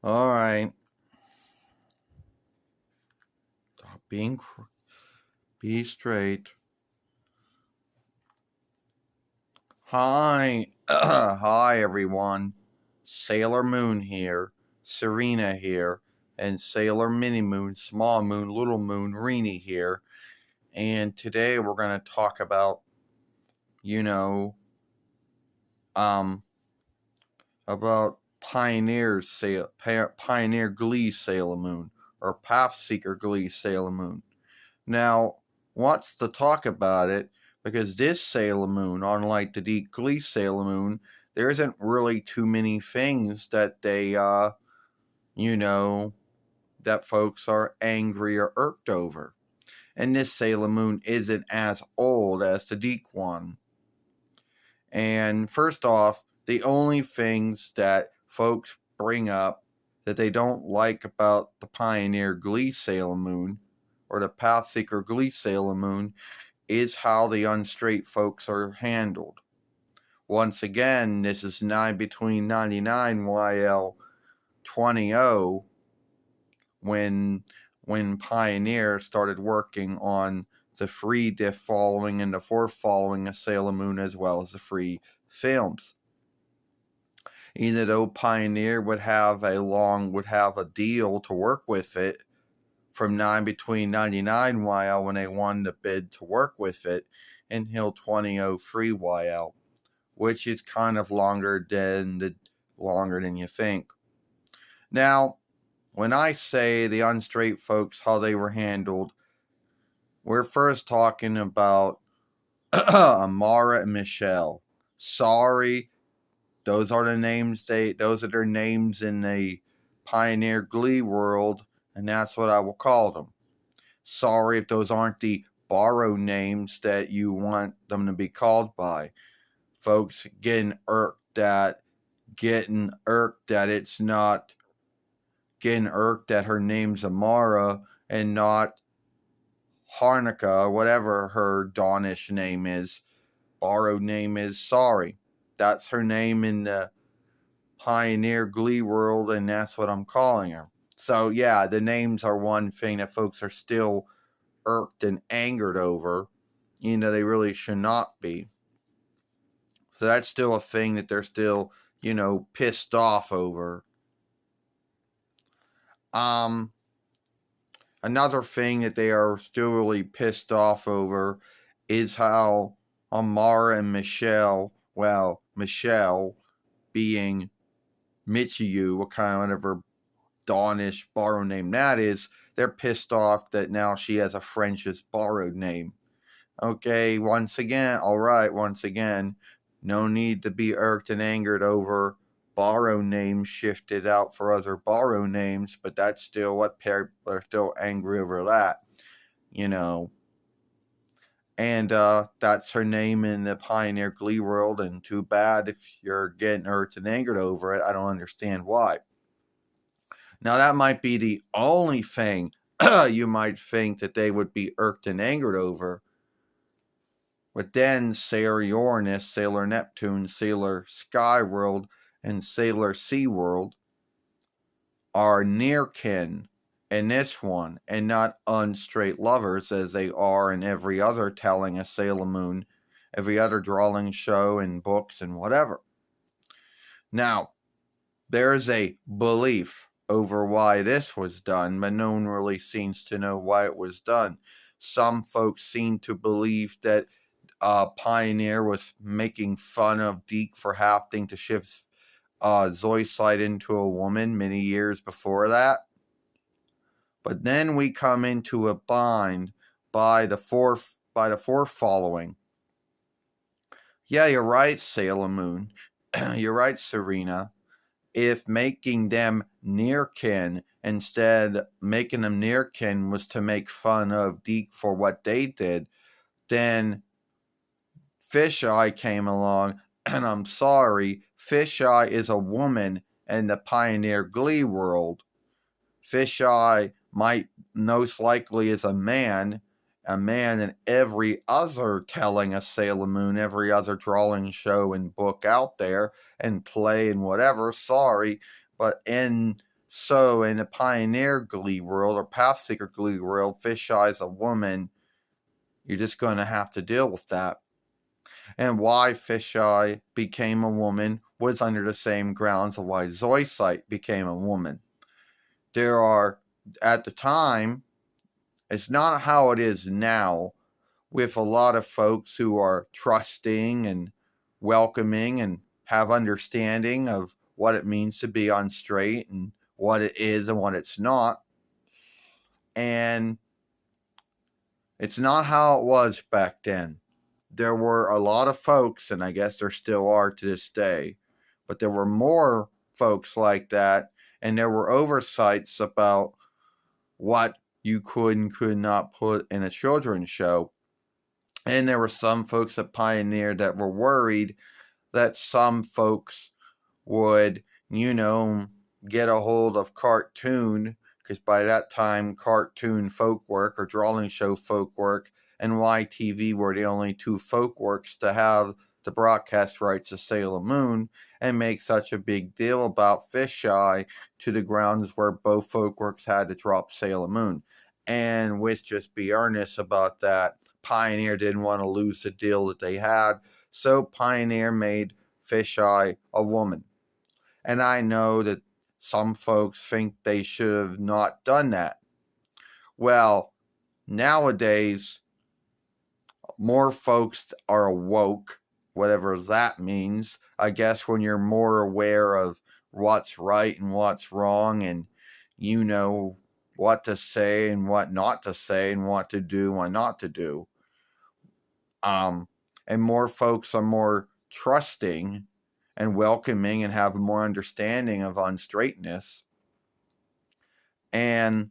All right. Stop be straight. Hi. Hi, everyone. Sailor Moon here. Serena here. And Sailor Mini Moon, Small Moon, Little Moon, Reenie here. And today we're going to talk about, you know, um, about Pioneer GLEE Sailor Moon, or Pathseeker GLEE Sailor Moon. Now, wants to talk about it because this Sailor Moon, unlike the Deep Glee Sailor Moon, there isn't really too many things that you know, that folks are angry or irked over. And this Sailor Moon isn't as old as the Deep one. And first off, the only things that folks bring up that they don't like about the Pioneer Glee Sailor Moon or the Pathseeker Glee Sailor Moon is how the unstraight folks are handled. Once again, this is between 99 YL 20 when Pioneer started working on the free diff following and the fourth following of Sailor Moon, as well as the free films. Even though Pioneer would have a deal to work with it from between 99 YL when they won the bid to work with it until 2003 YL, which is kind of longer than you think. Now, when I say the unstraight folks, how they were handled, we're first talking about Amara and Michelle. Sorry, those are their names in the Pioneer Glee world, and that's what I will call them. Sorry if those aren't the borrowed names that you want them to be called by. Folks getting irked that her name's Amara and not Harnica, whatever her Dawnish name is. Borrowed name is. Sorry. That's her name in the Pioneer Glee world, and that's what I'm calling her. So yeah, the names are one thing that folks are still irked and angered over. They really should not be. So that's still a thing that they're still, pissed off over. Another thing that they are still really pissed off over is how Amara and Michelle being Michiyu, whatever Dawnish borrowed name that is, they're pissed off that now she has a French's borrowed name. Okay, once again, no need to be irked and angered over borrowed names shifted out for other borrowed names, but that's still what people are still angry over that, And that's her name in the Pioneer Glee world, and too bad if you're getting irked and angered over it. I don't understand why. Now, that might be the only thing you might think that they would be irked and angered over. But then Sailor Uranus, Sailor Neptune, Sailor Skyworld, and Sailor SeaWorld are near kin in this one, and not unstraight lovers as they are in every other telling of Sailor Moon, every other drawing show and books and whatever. Now, there's a belief over why this was done, but no one really seems to know why it was done. Some folks seem to believe that Pioneer was making fun of Deke for having to shift Zoisite into a woman many years before that. But then we come into a bind by the fourth following. Yeah, you're right, Sailor Moon. You're right, Serena. If making them near kin was to make fun of Deke for what they did, then Fisheye came along, and I'm sorry, Fisheye is a woman in the Pioneer Glee world. Fisheye might most likely is a man in every other telling of Sailor Moon, every other drawing show and book out there, and play and whatever. Sorry, but in So in the Pioneer GLEE world or Pathseeker GLEE world, fisheye is a woman. You're just going to have to deal with that. And why fisheye became a woman was under the same grounds of why Zoisite became a woman. There are, at the time, it's not how it is now, with a lot of folks who are trusting and welcoming and have understanding of what it means to be on straight and what it is and what it's not. And it's not how it was back then. There were a lot of folks, and I guess there still are to this day, but there were more folks like that, and there were oversights about what you could and could not put in a children's show. And there were some folks at Pioneer that were worried that some folks would, get a hold of cartoon, because by that time, cartoon folk work or drawing show folk work and YTV were the only two folk works to have the broadcast rights of Sailor Moon, and make such a big deal about Fisheye to the grounds where both folk works had to drop Sailor Moon. And let's just be earnest about that. Pioneer didn't want to lose the deal that they had, so Pioneer made Fisheye a woman. And I know that some folks think they should have not done that. Well, nowadays, more folks are woke, whatever that means. I guess when you're more aware of what's right and what's wrong, and you know what to say and what not to say, and what to do and what not to do. And more folks are more trusting and welcoming and have more understanding of unstraightness. And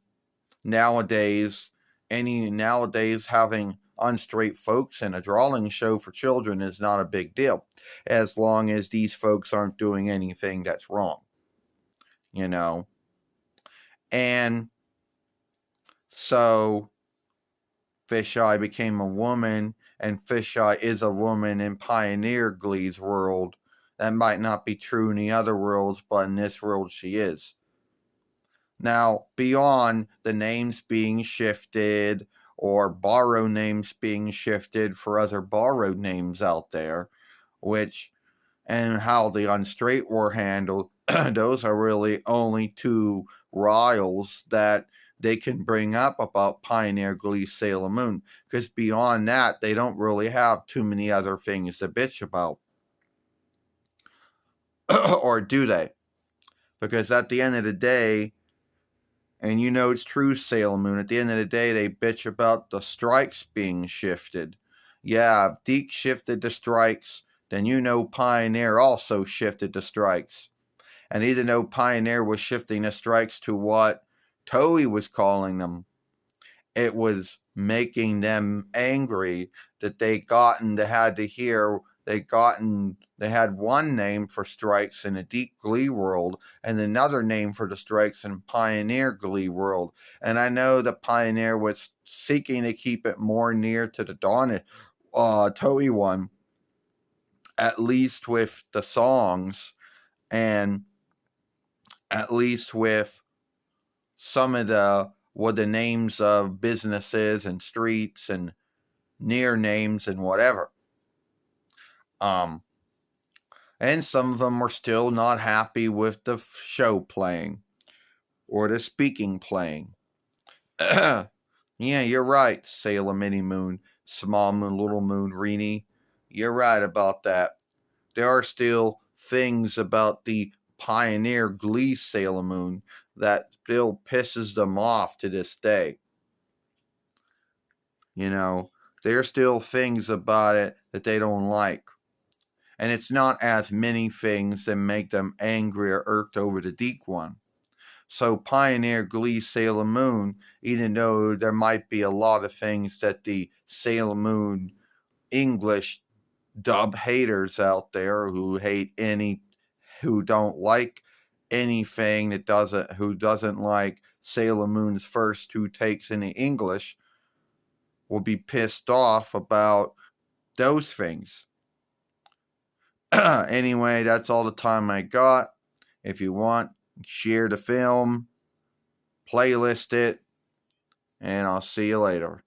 nowadays having unstraight folks in a drawing show for children is not a big deal, as long as these folks aren't doing anything that's wrong, And so Fisheye became a woman, and Fisheye is a woman in Pioneer GLEE's world. That might not be true in the other worlds, but in this world she is. Now, beyond the names being shifted or borrowed names being shifted for other borrowed names out there, and how the unstraight were handled, those are really only two riles that they can bring up about Pioneer GLEE Sailor Moon, because beyond that, they don't really have too many other things to bitch about. Or do they? Because at the end of the day, and it's true, Sailor Moon, at the end of the day, they bitch about the strikes being shifted. Yeah, if Deke shifted the strikes, then Pioneer also shifted the strikes. And even though Pioneer was shifting the strikes to what Toei was calling them, it was making them angry that they had one name for strikes in a Deep GLEE world and another name for the strikes in Pioneer GLEE world. And I know that Pioneer was seeking to keep it more near to the Dawn Toei one, at least with the songs, and at least with some of the names of businesses and streets and near names and whatever. And some of them were still not happy with the show playing or the speaking playing. Yeah, you're right, Sailor Mini Moon, Small Moon, Little Moon, Reenie. You're right about that. There are still things about the Pioneer GLEE Sailor Moon that still pisses them off to this day. There's still things about it that they don't like. And it's not as many things that make them angry or irked over the Deke one. So Pioneer GLEE Sailor Moon, even though there might be a lot of things that the Sailor Moon English dub haters out there who don't like anything who doesn't like Sailor Moon's first two takes in the English, will be pissed off about those things. Anyway, that's all the time I got. If you want, share the film, playlist it, and I'll see you later.